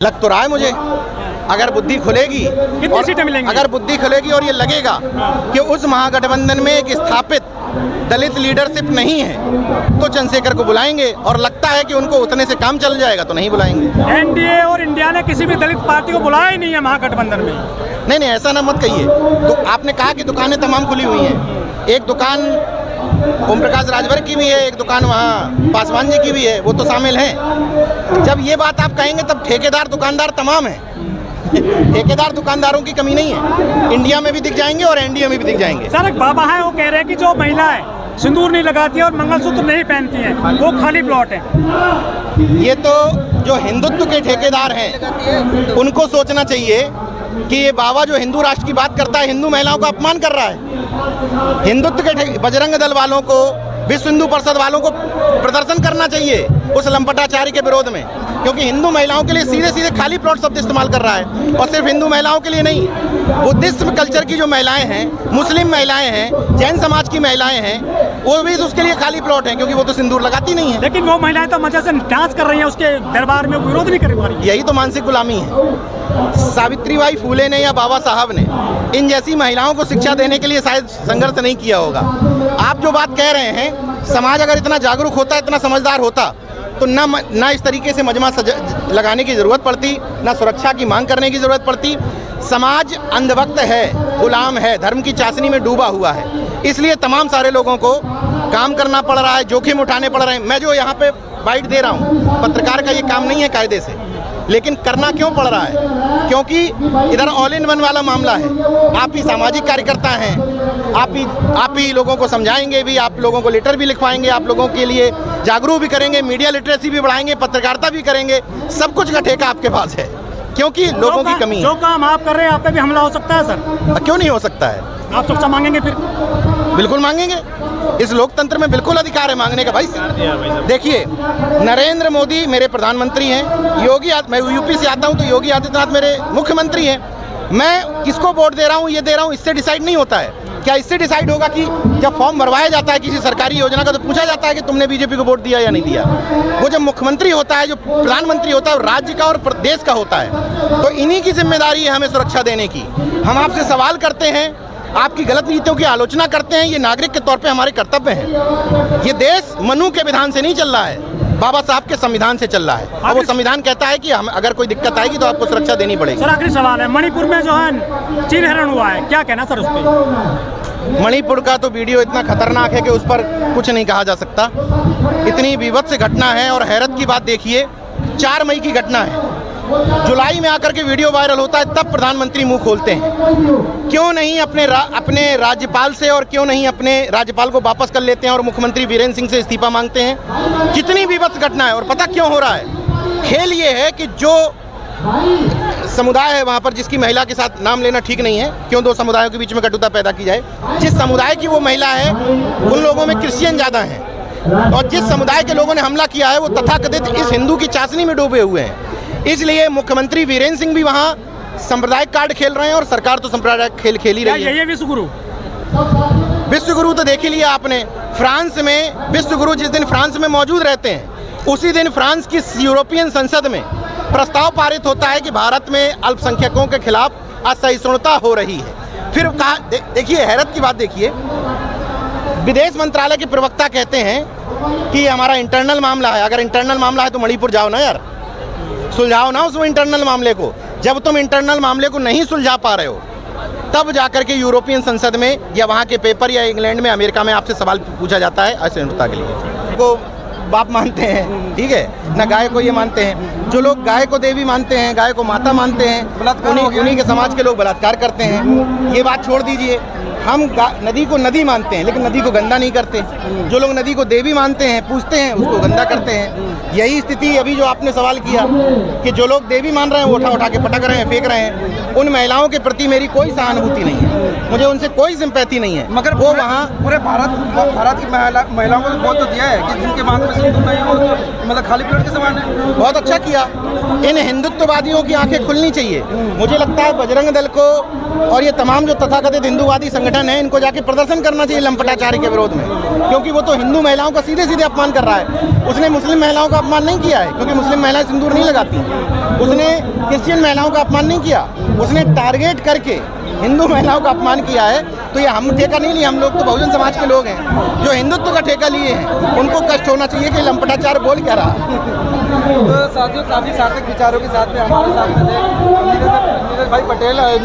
लग तो रहा है मुझे, अगर बुद्धि खुलेगी, कितनी सीटें मिलेंगी? अगर बुद्धि खुलेगी और ये लगेगा कि उस महागठबंधन में एक स्थापित दलित लीडरशिप नहीं है तो चंद्रशेखर को बुलाएंगे, और लगता है कि उनको उतने से काम चल जाएगा तो नहीं बुलाएंगे। एनडीए और इंडिया ने किसी भी दलित पार्टी को बुलाया ही नहीं है महागठबंधन में। नहीं, ऐसा ना मत कहिए। तो आपने कहा कि दुकानें तमाम खुली हुई हैं, एक दुकान ओम प्रकाश राजभर की भी है, एक दुकान वहाँ पासवान जी की भी है, वो तो शामिल हैं। जब ये बात आप कहेंगे तब ठेकेदार दुकानदार तमाम हैं। ठेकेदार दुकानदारों की कमी नहीं है, इंडिया में भी दिख जाएंगे और एनडीए में भी दिख जाएंगे। सर, एक बाबा है, वो कह रहे हैं कि जो महिलाएं सिंदूर नहीं लगाती और मंगलसूत्र नहीं पहनती हैं वो खाली प्लॉट है। ये तो जो हिंदुत्व के ठेकेदार हैं उनको सोचना चाहिए कि ये बाबा जो हिंदू राष्ट्र की बात करता है हिंदू महिलाओं का अपमान कर रहा है। हिंदुत्व के बजरंग दल वालों को, विश्व हिंदू परिषद वालों को प्रदर्शन करना चाहिए उस लंपटाचारी के विरोध में, क्योंकि हिंदू महिलाओं के लिए सीधे सीधे खाली प्लॉट शब्द इस्तेमाल कर रहा है। और सिर्फ हिंदू महिलाओं के लिए नहीं, बुद्धिस्ट कल्चर की जो महिलाएं हैं, मुस्लिम महिलाएं हैं, जैन समाज की महिलाएं हैं, वो भी उसके लिए खाली प्लॉट हैं, क्योंकि वो तो सिंदूर लगाती नहीं है। लेकिन वो महिलाएं तो मजे से डांस कर रही हैं उसके दरबार में, विरोध नहीं कर पा रही। यही तो मानसिक गुलामी है। सावित्रीबाई फूले ने या बाबा साहब ने इन जैसी महिलाओं को शिक्षा देने के लिए शायद संघर्ष नहीं किया होगा। आप जो बात कह रहे हैं, समाज अगर इतना जागरूक होता, इतना समझदार होता तो ना इस तरीके से मजमा लगाने की ज़रूरत पड़ती, ना सुरक्षा की मांग करने की ज़रूरत पड़ती। समाज अंधभक्त है, गुलाम है, धर्म की चाशनी में डूबा हुआ है, इसलिए तमाम सारे लोगों को काम करना पड़ रहा है, जोखिम उठाने पड़ रहे हैं। मैं जो यहाँ पे बाइट दे रहा हूँ, पत्रकार का ये काम नहीं है कायदे से, लेकिन करना क्यों पड़ रहा है? क्योंकि इधर ऑल इन वन वाला मामला है। आप ही सामाजिक कार्यकर्ता हैं, आप ही लोगों को समझाएंगे भी, आप लोगों को लेटर भी लिखवाएंगे, आप लोगों के लिए जागरूक भी करेंगे, मीडिया लिटरेसी भी बढ़ाएंगे, पत्रकारिता भी करेंगे। सब कुछ का ठेका आपके पास है, क्योंकि लोगों की कमी है। जो काम आप कर रहे हैं आप पे भी हमला हो सकता है सर। क्यों नहीं हो सकता है? आप सुरक्षा मांगेंगे फिर? बिल्कुल मांगेंगे, इस लोकतंत्र में बिल्कुल अधिकार है मांगने का। भाई देखिए, नरेंद्र मोदी मेरे प्रधानमंत्री हैं, मैं यूपी से आता हूं तो योगी आदित्यनाथ मेरे मुख्यमंत्री हैं। मैं किसको वोट दे रहा हूं, ये दे रहा हूं, इससे डिसाइड नहीं होता है। क्या इससे डिसाइड होगा कि जब फॉर्म भरवाया जाता है किसी सरकारी योजना का तो पूछा जाता है कि तुमने बीजेपी को वोट दिया या नहीं दिया? वो जब मुख्यमंत्री होता है, जो प्रधानमंत्री होता है, राज्य का और प्रदेश का होता है, तो इन्हीं की जिम्मेदारी है हमें सुरक्षा देने की। हम आपसे सवाल करते हैं, आपकी गलत नीतियों की आलोचना करते हैं, ये नागरिक के तौर पे हमारे कर्तव्य हैं। ये देश मनु के विधान से नहीं चल रहा है, बाबा साहब के संविधान से चल रहा है, और वो संविधान कहता है कि हम अगर कोई दिक्कत आएगी तो आपको सुरक्षा देनी पड़ेगी। सर, आखिरी सवाल है, मणिपुर में जो है चीन हरण हुआ है, क्या कहना सर उस पर? मणिपुर का तो वीडियो इतना खतरनाक है कि उस पर कुछ नहीं कहा जा सकता। इतनी विभत्स घटना है, और हैरत की बात देखिए, 4 मई की घटना है, जुलाई में आकर के वीडियो वायरल होता है, तब प्रधानमंत्री मुंह खोलते हैं। क्यों नहीं अपने राज्यपाल से, और क्यों नहीं अपने राज्यपाल को वापस कर लेते हैं और मुख्यमंत्री वीरेंद्र सिंह से इस्तीफा मांगते हैं? कितनी विभत्स घटना है। और पता क्यों हो रहा है? खेल ये है कि जो समुदाय है वहाँ पर, जिसकी महिला के साथ नाम लेना ठीक नहीं है, क्यों दो समुदायों के बीच में कटुता पैदा की जाए? जिस समुदाय की वो महिला है उन लोगों में क्रिश्चियन ज़्यादा हैं, और जिस समुदाय के लोगों ने हमला किया है वो तथाकथित इस हिंदू की चाशनी में डूबे हुए हैं। इसलिए मुख्यमंत्री वीरेंद्र सिंह भी वहाँ सांप्रदायिक कार्ड खेल रहे हैं, और सरकार तो सांप्रदायिक खेल खेल ही रही है। ये विश्वगुरु तो देख ही लिया आपने। फ्रांस में विश्वगुरु जिस दिन फ्रांस में मौजूद रहते हैं, उसी दिन फ्रांस की यूरोपियन संसद में प्रस्ताव पारित होता है कि भारत में अल्पसंख्यकों के खिलाफ असहिष्णुता हो रही है। फिर कहा, देखिए हैरत की बात देखिए, विदेश मंत्रालय के प्रवक्ता कहते हैं कि हमारा इंटरनल मामला है। अगर इंटरनल मामला है तो मणिपुर जाओ ना यार, सुलझाओ ना उस इंटरनल मामले को। जब तुम इंटरनल मामले को नहीं सुलझा पा रहे हो, तब जाकर के यूरोपियन संसद में या वहाँ के पेपर या इंग्लैंड में, अमेरिका में आपसे सवाल पूछा जाता है असहिष्णुता के लिए। को बाप मानते हैं, ठीक है ना, गाय को ये मानते हैं। जो लोग गाय को देवी मानते हैं, गाय को माता मानते हैं, उन्हीं के समाज के लोग बलात्कार करते हैं। ये बात छोड़ दीजिए, हम नदी को नदी मानते हैं लेकिन नदी को गंदा नहीं करते। जो लोग नदी को देवी मानते हैं, पूजते हैं, उसको गंदा करते हैं। यही स्थिति अभी जो आपने सवाल किया कि जो लोग देवी मान रहे हैं वो उठा के पटक रहे हैं, फेंक रहे हैं, उन महिलाओं के प्रति मेरी कोई सहानुभूति नहीं है, मुझे उनसे कोई सिंपैथी नहीं है। मगर वो वहाँ पूरे भारत की महिलाओं को बोल तो दिया है कि जिनके मांग में सिंदूर नहीं हो तो मतलब खाली प्लेट के समान है। बहुत अच्छा किया, इन हिंदुत्ववादियों की आंखें खुलनी चाहिए। मुझे लगता है बजरंग दल को और ये तमाम जो तथाकथित हिंदूवादी संगठन हैं, इनको जाके प्रदर्शन करना चाहिए लंपटाचारी के विरोध में, क्योंकि वो तो हिंदू महिलाओं का सीधे सीधे अपमान कर रहा है। उसने मुस्लिम महिलाओं का अपमान नहीं किया है, क्योंकि मुस्लिम महिलाएं सिंदूर नहीं लगाती। उसने क्रिश्चियन महिलाओं का अपमान नहीं किया, उसने टारगेट करके हिंदू महिलाओं का अपमान किया है। तो ये हम ठेका नहीं लिए, हम लोग तो बहुजन समाज के लोग हैं जो हिंदुत्व का ठेका लिए हैं। उनको कष्ट होना चाहिए कि लंपटाचार बोल क्या रहा। तो साथियों, काफ़ी सार्थक विचारों के साथ में हमारे साथ नीरज भाई पटेल